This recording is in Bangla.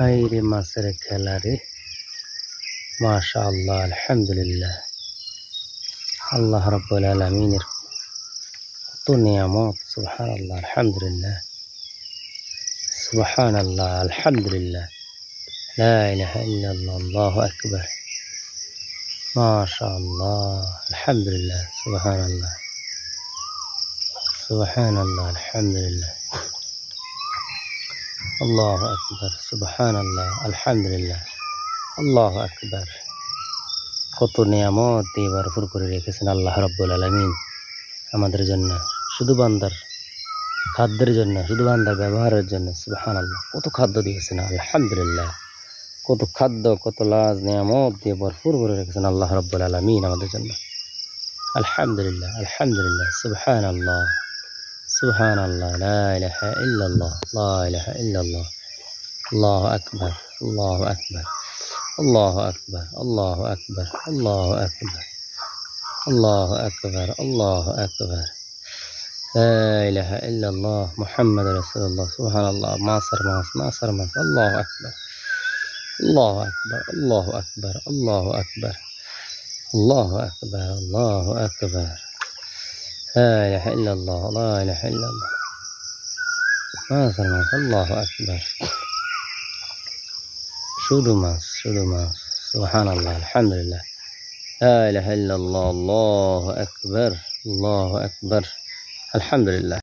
হাইরে মাছের খেলা রে, মাশাআল্লাহ, আলহামদুলিল্লাহ। আল্লাহ রাব্বুল আলামিনের কত নিয়ামত, সুবহানাল্লাহ, আলহামদুলিল্লাহ, সুবহানাল্লাহ, আলহামদুলিল্লাহ, লা ইলাহা ইল্লাল্লাহ, আল্লাহু আকবার, মাশাআল্লাহ, আলহামদুলিল্লাহ, সুবহানাল্লাহ, সুবহানাল্লাহ, আলহামদুলিল্লাহ, আল্লাহু আকবার, সুবহানাল্লাহ, আলহামদুলিল্লাহ, আল্লাহু আকবার। কত নিয়ামত দিয়ে ভরপুর করে রেখেছেন আল্লাহ রাব্বুল আলামিন আমাদের জন্য, শুধু বান্দার খাদ্যের জন্য, শুধু বান্দার ব্যবহারের জন্য। সুবহানাল্লাহ, কত খাদ্য দিয়েছেন, আলহামদুলিল্লাহ, কত খাদ্য, কত লাজ নিয়ামত দিয়ে ভরপুর করে রেখেছেন আল্লাহ রাব্বুল আলামিন আমাদের জন্য। আলহামদুলিল্লাহ, আলহামদুলিল্লাহ, সুবহানাল্লাহ, সুবহানাল্লাহ, লা ইলাহা ইল্লাল্লাহ, লা ইলাহা ইল্লাল্লাহ, আল্লাহু আকবার, আল্লাহু আকবার, আল্লাহু আকবার, আল্লাহু আকবার, আল্লাহু আকবার, আল্লাহু আকবার, আল্লাহু আকবার, লা ইলাহা ইল্লাল্লাহ, মুহাম্মাদুর রাসূলুল্লাহ। সুবহানাল্লাহ, মাছের মাছ, মাছের মাছ, আল্লাহু আকবার, আল্লাহু আকবার, আল্লাহু আকবার, আল্লাহু আকবার, আল্লাহু আকবার, আল্লাহু আকবার, লা ইলাহা ইল্লাল্লাহ, লা ইলাহা ইল্লাল্লাহ, মাছের মাছ, আল্লাহু আকবার, শুধু মাছ, শুধু মাছ। সুবহানাল্লাহ, আলহামদুলিল্লাহ, লা ইলাহা ইল্লাল্লাহ, আল্লাহু আকবার, আল্লাহু আকবার, আলহামদুলিল্লাহ।